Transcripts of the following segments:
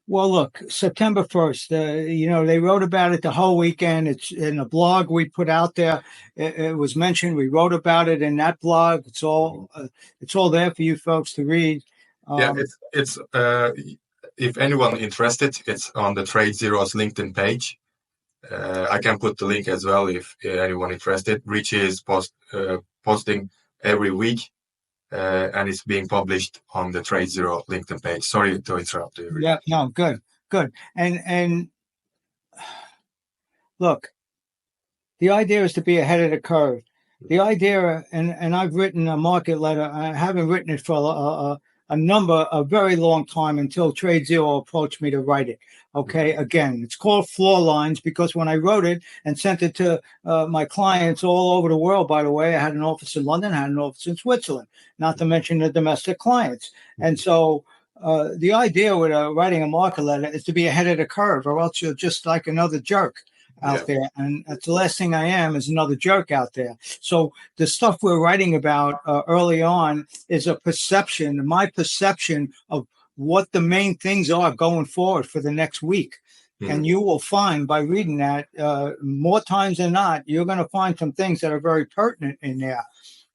Well, look, September 1st, they wrote about it the whole weekend. It's in a blog we put out there. It was mentioned. We wrote about it in that blog. It's all there for you folks to read. Yeah, it's if anyone interested, it's on the TradeZero's LinkedIn page. I can put the link as well if anyone interested. Richie is posting every week, and it's being published on the TradeZero LinkedIn page. Sorry to interrupt you. Yeah, no, good. And look, the idea is to be ahead of the curve. The idea, and I've written a market letter. I haven't written it for a very long time until TradeZero approached me to write it. Okay, again, it's called Floor Lines because when I wrote it and sent it to my clients all over the world, by the way, I had an office in London, I had an office in Switzerland, not to mention the domestic clients. And so the idea with writing a market letter is to be ahead of the curve, or else you're just like another jerk out there. And that's the last thing I am is another jerk out there. So the stuff we're writing about early on is a perception, my perception of what the main things are going forward for the next week. And you will find by reading that more times than not, you're going to find some things that are very pertinent in there.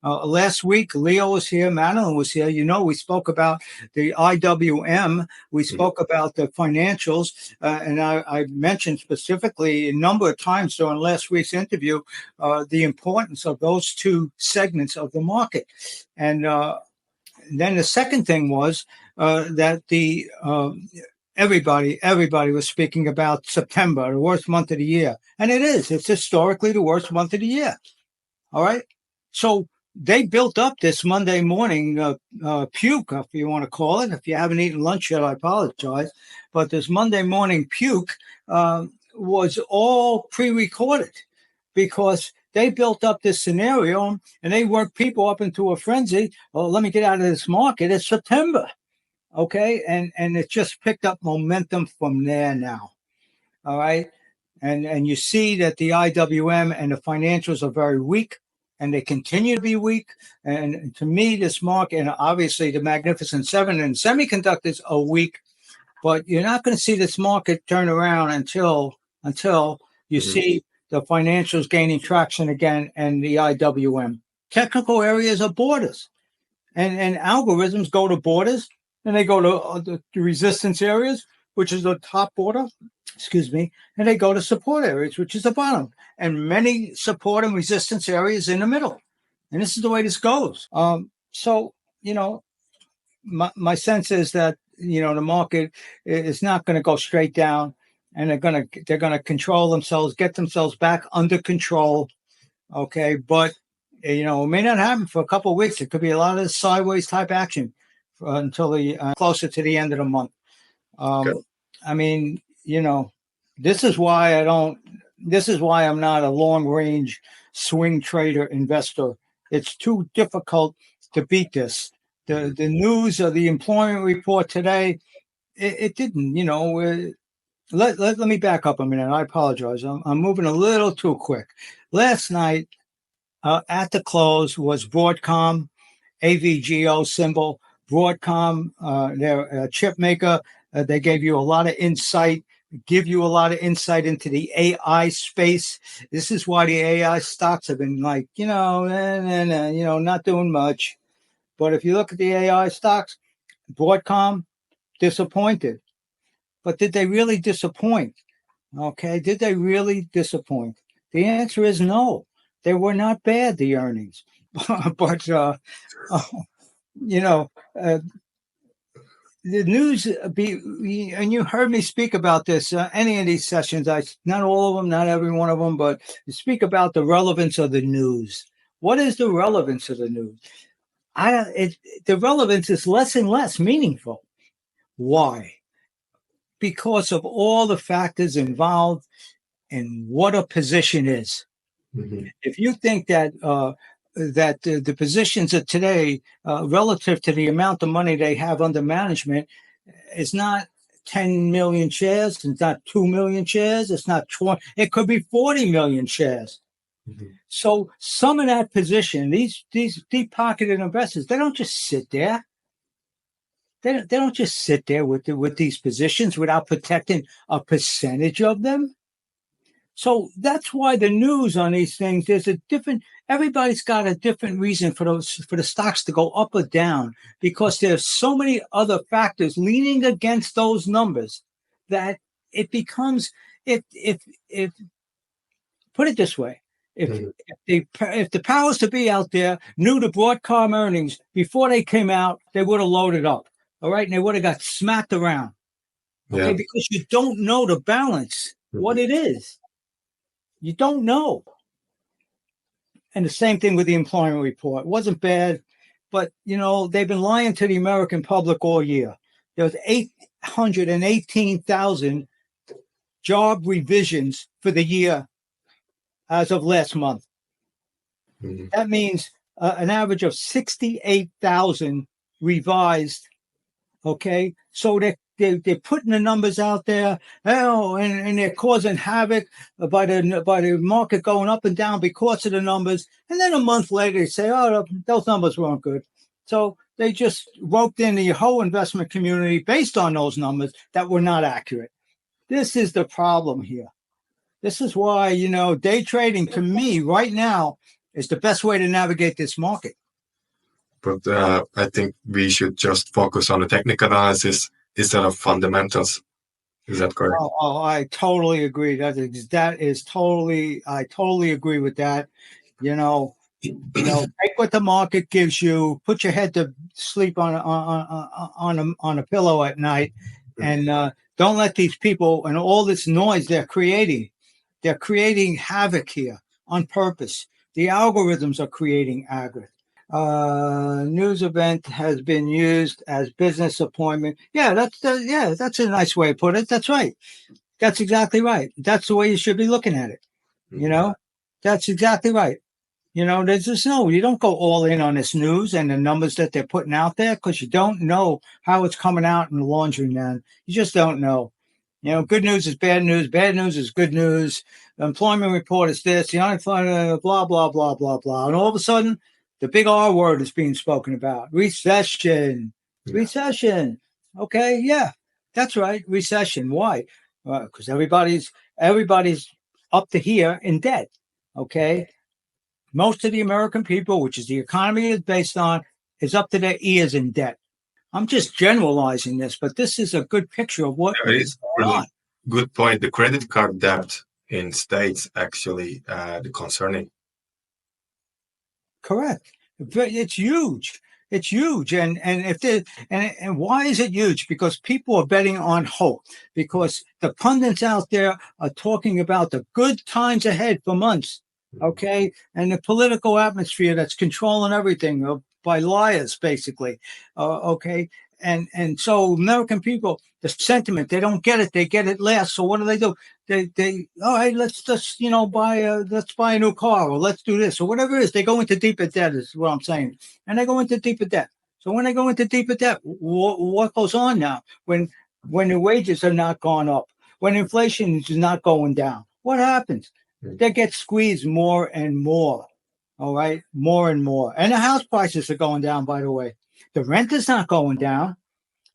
Last week, Leo was here, Madeline was here. We spoke about the IWM. We spoke about the financials. And I mentioned specifically a number of times during last week's interview the importance of those two segments of the market. And then the second thing was that everybody was speaking about September, the worst month of the year. And it is. It's historically the worst month of the year. All right. So they built up this Monday morning puke, if you want to call it. If you haven't eaten lunch yet, I apologize. But this Monday morning puke was all pre-recorded because they built up this scenario and they worked people up into a frenzy. Well, let me get out of this market. It's September. Okay. And it just picked up momentum from there now. All right. And you see that the IWM and the financials are very weak. And they continue to be weak. And to me, this market, and obviously the Magnificent Seven and semiconductors are weak, but you're not going to see this market turn around until you see the financials gaining traction again and the IWM. Technical areas are borders. And algorithms go to borders, and they go to the resistance areas, which is the top border, and they go to support areas, which is the bottom, and many support and resistance areas in the middle. And this is the way this goes. So, my sense is that, the market is not going to go straight down, and they're going to control themselves, get themselves back under control. Okay. But, it may not happen for a couple of weeks. It could be a lot of sideways type action until closer to the end of the month. I mean, this is why I'm not a long range swing trader investor. It's too difficult to beat this. The news of the employment report today, it didn't, let me back up a minute. I apologize. I'm moving a little too quick. Last night at the close was Broadcom, AVGO symbol. Broadcom, they're a chip maker. They gave you a lot of insight, give you a lot of insight into the AI space. This is why the AI stocks have been like, not doing much. But if you look at the AI stocks, Broadcom, disappointed. But did they really disappoint? Okay, did they really disappoint? The answer is no. They were not bad, the earnings. But, the news and you heard me speak about this, any of these sessions, not all of them, not every one of them, but you speak about the relevance of the news. What is the relevance of the news? The relevance is less and less meaningful. Why? Because of all the factors involved in what a position is. If you think that the positions of today, relative to the amount of money they have under management, is not 10 million shares, it's not 2 million shares, it's not 20, it could be 40 million shares. So some of that position, these deep-pocketed investors, they don't just sit there. They don't just sit there with these positions without protecting a percentage of them. So that's why the news on these things, everybody's got a different reason for the stocks to go up or down, because there's so many other factors leaning against those numbers that it becomes, if put it this way, if the powers to be out there knew the Broadcom earnings before they came out, they would have loaded up. All right. And they would have got smacked around. Okay. Because you don't know the balance, what it is. You don't know. And the same thing with the employment report. It wasn't bad, but, they've been lying to the American public all year. There was 818,000 job revisions for the year as of last month. That means an average of 68,000 revised. Okay. So they're putting the numbers out there, and they're causing havoc by the market going up and down because of the numbers. And then a month later, they say, "Oh, those numbers weren't good." So they just roped in the whole investment community based on those numbers that were not accurate. This is the problem here. This is why, day trading to me right now is the best way to navigate this market. But I think we should just focus on the technical analysis instead of fundamentals. Is that correct? Oh, I totally agree. I totally agree with that. Take what the market gives you, put your head to sleep on a pillow at night, and don't let these people and all this noise they're creating havoc here on purpose. The algorithms are creating havoc. News event has been used as business appointment. Yeah, that's a nice way to put it. That's right. That's exactly right. That's the way you should be looking at it. That's exactly right. You don't go all in on this news and the numbers that they're putting out there, because you don't know how it's coming out in the laundry, man. You just don't know. Good news is bad news. Bad news is good news. The employment report is this. The unemployment, blah, blah, blah, blah, blah. And all of a sudden, the big R word is being spoken about. Recession. Recession. Okay, yeah, that's right. Recession. Why? Because everybody's up to here in debt. Okay. Most of the American people, which is the economy is based on, is up to their ears in debt. I'm just generalizing this, but this is a good picture of what is going on. Good point. The credit card debt in States actually concerning. Correct. It's huge. It's huge. And why is it huge? Because people are betting on hope, because the pundits out there are talking about the good times ahead for months. Okay. And the political atmosphere that's controlling everything by liars, basically. Okay. And so American people, the sentiment, they don't get it. They get it last. So what do? They all right, let's just, let's buy a new car, or let's do this, or whatever it is. They go into deeper debt is what I'm saying. And they go into deeper debt. So when they go into deeper debt, what goes on now? When the wages are not going up, when inflation is not going down, what happens? They get squeezed more and more. All right. More and more. And the house prices are going down, by the way. The rent is not going down.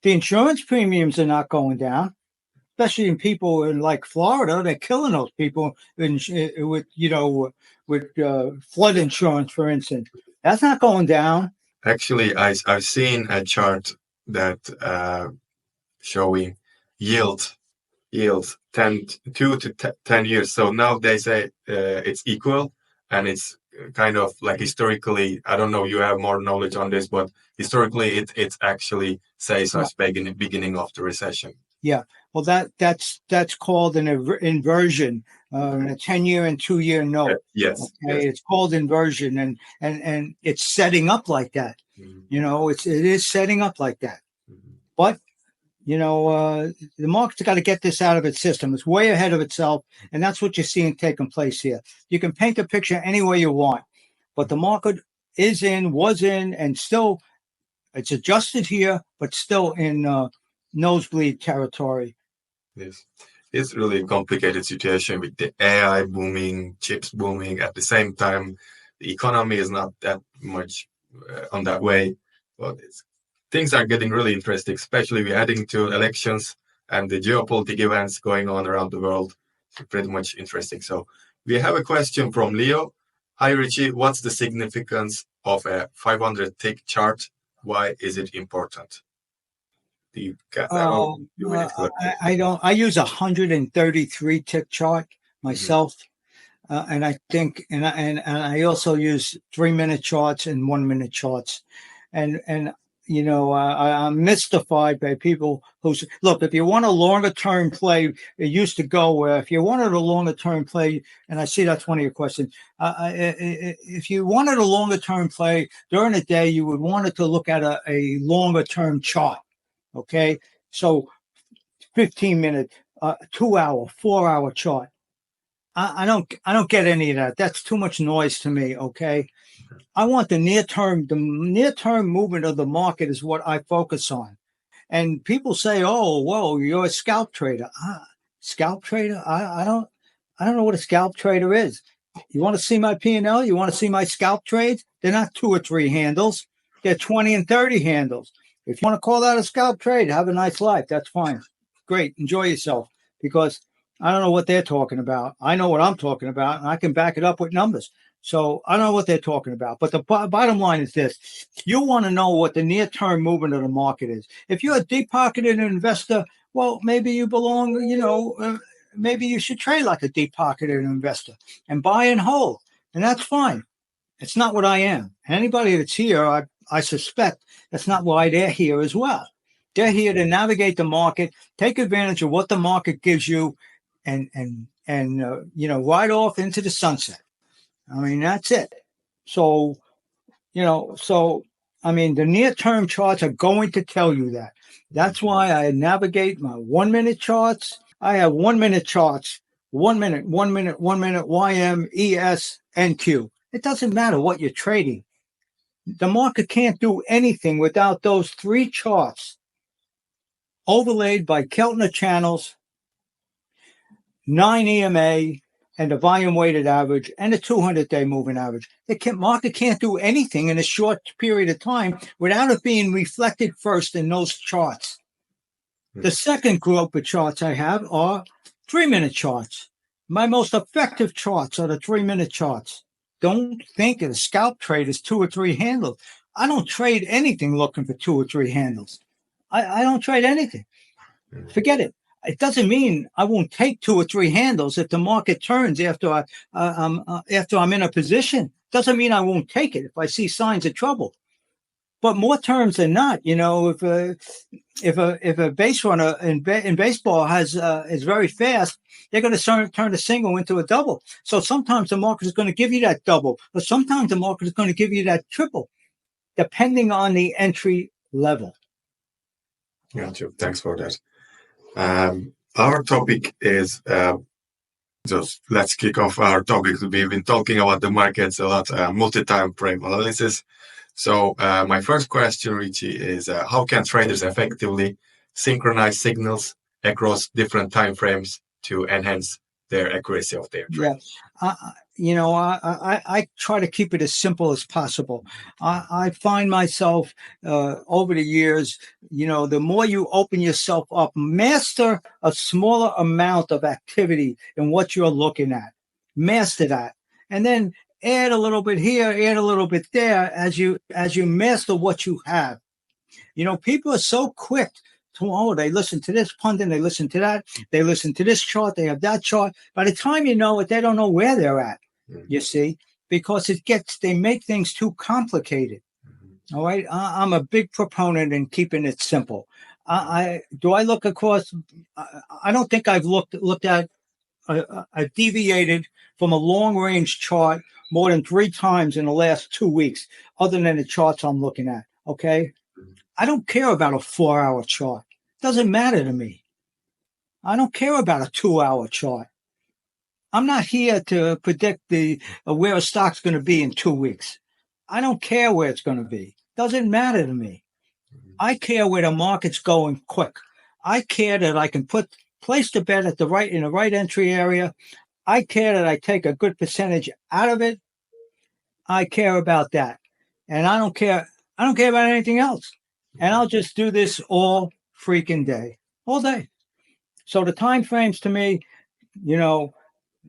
The insurance premiums are not going down, especially in people in like Florida. They're killing those people with flood insurance, for instance. That's not going down. Actually, I've seen a chart that showing yield 2 to 10 years. So now they say it's equal, and it's kind of like historically, I don't know, you have more knowledge on this, but historically it actually says us beginning of the recession. Yeah. Well, that's called an inversion, a 10-year and 2-year note. Yes. Okay? Yes. It's called inversion, and it's setting up like that. It is setting up like that. But the market's got to get this out of its system. It's way ahead of itself, and that's what you're seeing taking place here. You can paint the picture any way you want, but the market was in, and still it's adjusted here, but still in nosebleed territory. Yes. It's really a complicated situation with the AI booming, chips booming. At the same time, the economy is not that much on that way, but it's things are getting really interesting, especially we're heading to elections and the geopolitical events going on around the world. So pretty much interesting. So we have a question from Leo. Hi, Richie. What's the significance of a 500 tick chart? Why is it important? Do you get that? I don't. I use 133 tick chart myself, and I think, and I also use 3-minute charts and 1-minute charts, and I'm mystified by people who look. If you want a longer term play, it used to go where if you wanted a longer term play, and I see that's one of your questions. If you wanted a longer term play during the day, you would want it to look at a longer term chart. Okay, so 15-minute, 2-hour, 4-hour chart. I don't get any of that. That's too much noise to me. Okay, I want the near term movement of the market is what I focus on. And people say, "Oh, whoa, you're a scalp trader." Scalp trader? I don't know what a scalp trader is. You want to see my P&L? You want to see my scalp trades? They're not 2 or 3 handles. They're 20 and 30 handles. If you want to call that a scalp trade, have a nice life. That's fine. Great. Enjoy yourself, because I don't know what they're talking about. I know what I'm talking about, and I can back it up with numbers. So I don't know what they're talking about. But the bottom line is this. You want to know what the near-term movement of the market is. If you're a deep-pocketed investor, well, maybe you belong, maybe you should trade like a deep-pocketed investor and buy and hold. And that's fine. It's not what I am. Anybody that's here, I suspect that's not why they're here as well. They're here to navigate the market, take advantage of what the market gives you, and ride off into the sunset. I mean, that's it. So, the near-term charts are going to tell you that. That's why I navigate my 1-minute charts. I have 1-minute charts, 1 minute, 1 minute, 1 minute, YM, ES, NQ. It doesn't matter what you're trading. The market can't do anything without those 3 charts overlaid by Keltner channels, 9 EMA, and the volume weighted average and the 200-day moving average. The market can't do anything in a short period of time without it being reflected first in those charts. The second group of charts I have are 3-minute charts. My most effective charts are the 3-minute charts. Don't think a scalp trade is 2 or 3 handles. I don't trade anything looking for 2 or 3 handles. I don't trade anything. Forget it. It doesn't mean I won't take 2 or 3 handles if the market turns after I'm in a position. Doesn't mean I won't take it if I see signs of trouble. But more terms than not, if a base runner in baseball is very fast, they're going to turn a single into a double. So sometimes the market is going to give you that double, but sometimes the market is going to give you that triple, depending on the entry level. Gotcha. Thanks for that. Our topic is just let's kick off our topic. We've been talking about the markets a lot, multi-time frame analysis. So my first question, Richie, is how can traders effectively synchronize signals across different time frames to enhance their accuracy of their trades? Yeah. I try to keep it as simple as possible. I find myself over the years, the more you open yourself up, master a smaller amount of activity in what you're looking at, master that, and then add a little bit here, add a little bit there as you master what you have. People are so quick to, they listen to this pundit, they listen to that, they listen to this chart, they have that chart. By the time you know it, they don't know where they're at, you see, because they make things too complicated. All right. I'm a big proponent in keeping it simple. Do I look across? I don't think I've looked at, I've deviated from a long range chart more than 3 times in the last 2 weeks, other than the charts I'm looking at. Okay. I don't care about a 4-hour chart. Doesn't matter to me. I don't care about a 2-hour chart. I'm not here to predict where a stock's going to be in 2 weeks. I don't care where it's going to be. Doesn't matter to me. I care where the market's going quick. I care that I can place the bet in the right entry area. I care that I take a good percentage out of it. I care about that. And I don't care about anything else. and I'll just do this all freaking day, all day. So the time frames to me, you know,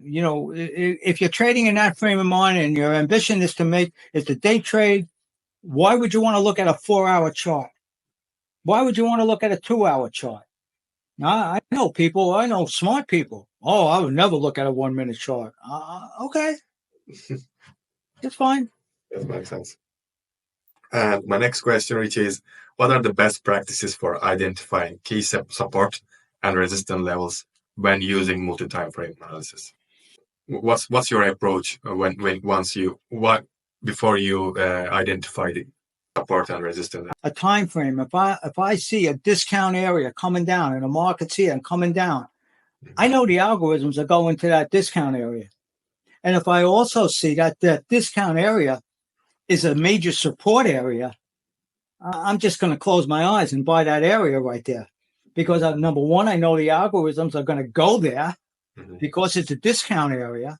if you're trading in that frame of mind and your ambition is to day trade, why would you want to look at a 4-hour chart? Why would you want to look at a 2-hour chart? I know people, I know smart people. Oh, I would never look at a 1-minute chart. Okay, it's fine. That makes sense. And my next question, which is, what are the best practices for identifying key support and resistance levels when using multi-time frame analysis? What's your approach before you identify the support and resistance? A time frame. If I see a discount area coming down and the market's here and coming down, I know the algorithms are going to that discount area. And if I also see that discount area is a major support area, I'm just going to close my eyes and buy that area right there. Because number one, I know the algorithms are going to go there because it's a discount area.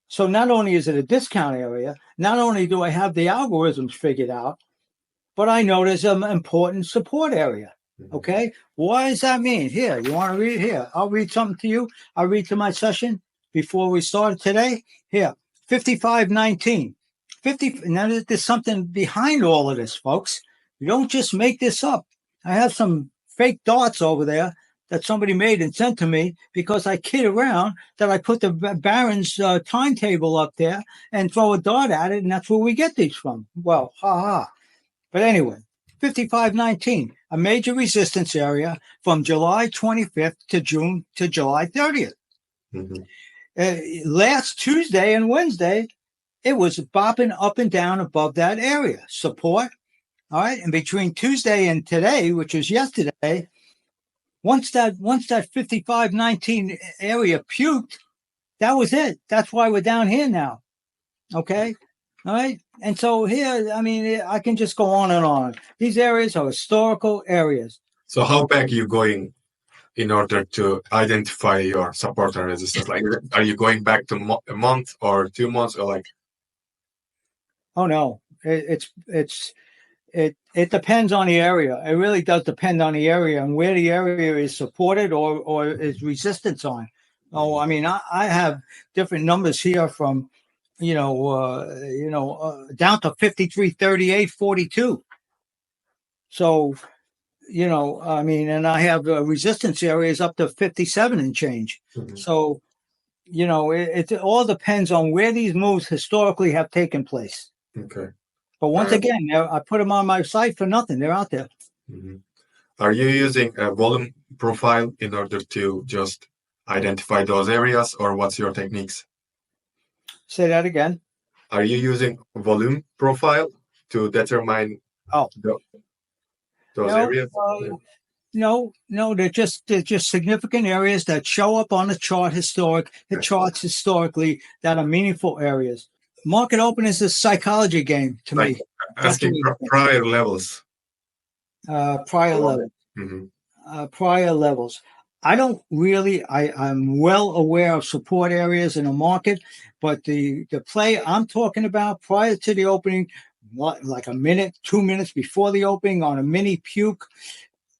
So not only is it a discount area, not only do I have the algorithms figured out, but I know there's an important support area. Okay. What does that mean? Here, you want to read? Here, I'll read something to you. I'll read to my session before we started today. Here, 5519. 50. Now, there's something behind all of this, folks. You don't just make this up. I have some fake dots over there that somebody made and sent to me because I kid around that I put the Barron's timetable up there and throw a dart at it, and that's where we get these from. Well, ha. But anyway, 5519, a major resistance area from July 25th to July 30th. Last Tuesday and Wednesday, it was bopping up and down above that area. Support. All right. And between Tuesday and today, which was yesterday, once that 5519 area puked, that was it. That's why we're down here now. Okay. All right. And so here, I mean, I can just go on and on. These areas are historical areas. So how back are you going in order to identify your support and resistance? Like, are you going back to a month or 2 months or like? Oh, no. It depends on the area. It really does depend on the area and where the area is supported or is resistance on. Oh, I mean, I have different numbers here from, down to 53, 38, 42. So, I mean, and I have resistance areas up to 57 and change. So, it all depends on where these moves historically have taken place. Okay. But once again, I put them on my site for nothing. They're out there. Are you using a volume profile in order to just identify those areas, or what's your techniques? Say that again. Are you using volume profile to determine those areas? No, they're just significant areas that show up on the chart charts historically that are meaningful areas. Market open is a psychology game to me. Asking prior levels. Prior levels. Prior levels. I don't really, I'm well aware of support areas in the market, but the play I'm talking about prior to the opening, like a minute, 2 minutes before the opening on a mini puke.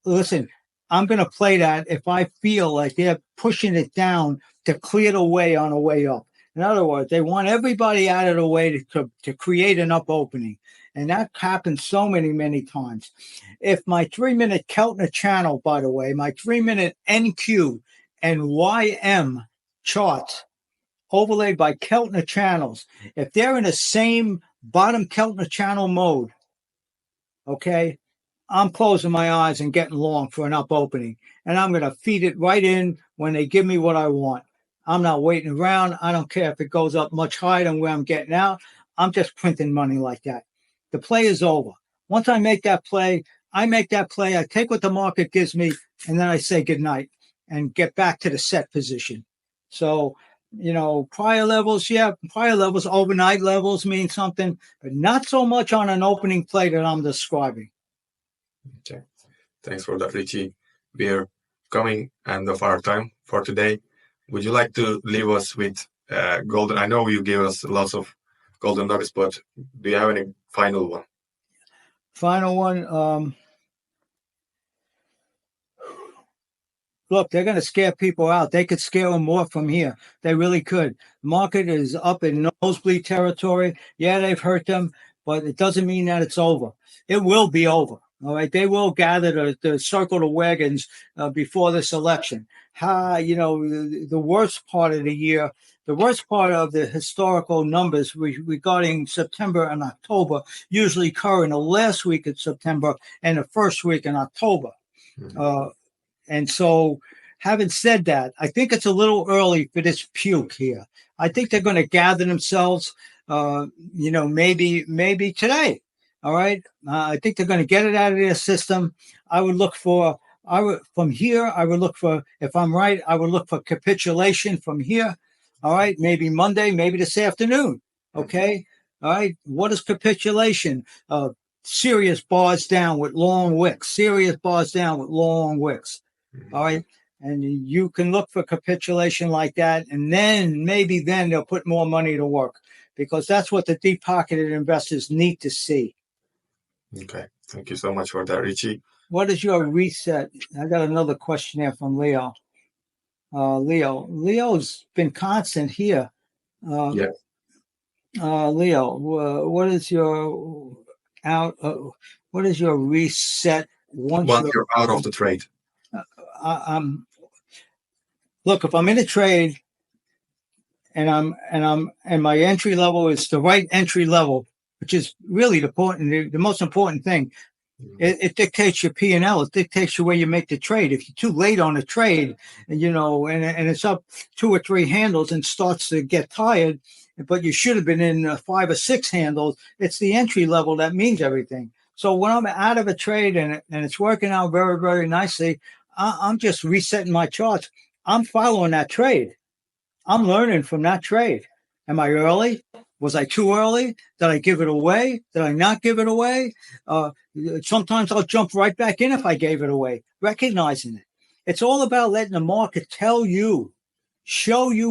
Listen, I'm going to play that if I feel like they're pushing it down to clear the way on the way up. In other words, they want everybody out of the way to create an up opening. And that happens so many times. If my 3-minute Keltner channel, by the way, my 3-minute NQ and YM charts overlaid by Keltner channels, if they're in the same bottom Keltner channel mode, okay, I'm closing my eyes and getting long for an up opening. And I'm going to feed it right in when they give me what I want. I'm not waiting around. I don't care if it goes up much higher than where I'm getting out. I'm just printing money like that. The play is over. Once I make that play, I take what the market gives me, and then I say goodnight and get back to the set position. So, prior levels, overnight levels mean something, but not so much on an opening play that I'm describing. Okay. Thanks for that, Richie. We're coming end of our time for today. Would you like to leave us with golden? I know you gave us lots of golden nuggets, but do you have any final one? Final one. look, they're going to scare people out. They could scare them more from here. They really could. The market is up in nosebleed territory. Yeah, they've hurt them, but it doesn't mean that it's over. It will be over. All right. They will gather to circle the wagons before this election. The worst part of the year, the worst part of the historical numbers regarding September and October usually occur in the last week of September and the first week in October. And so, having said that, I think it's a little early for this puke here. I think they're going to gather themselves, maybe today. All right. I think they're going to get it out of their system. I would look for, if I'm right, I would look for capitulation from here. All right. Maybe Monday, maybe this afternoon. Okay. All right. What is capitulation? Serious bars down with long wicks. All right. And you can look for capitulation like that. And then they'll put more money to work, because that's what the deep pocketed investors need to see. Okay. Thank you so much for that, Richie. What is your reset? I got another question here from Leo. Leo's been constant here. Yeah. Leo, what is your reset once you're out of the trade? Look, if I'm in a trade and my entry level is the right entry level, which is really the most important thing. It dictates your P&L. It dictates you where you make the trade. If you're too late on a trade, and it's up 2 or 3 handles and starts to get tired, but you should have been in 5 or 6 handles, it's the entry level that means everything. So when I'm out of a trade and it's working out very, very nicely, I'm just resetting my charts. I'm following that trade. I'm learning from that trade. Am I early? Was I too early? Did I give it away? Did I not give it away? Sometimes I'll jump right back in if I gave it away, recognizing it. It's all about letting the market show you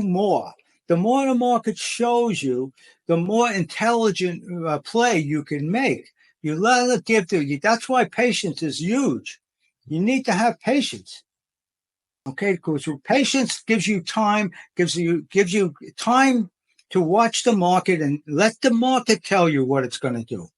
more. The more the market shows you, the more intelligent play you can make. You let it give to you. That's why patience is huge. You need to have patience. Okay, because patience gives you time to watch the market and let the market tell you what it's going to do.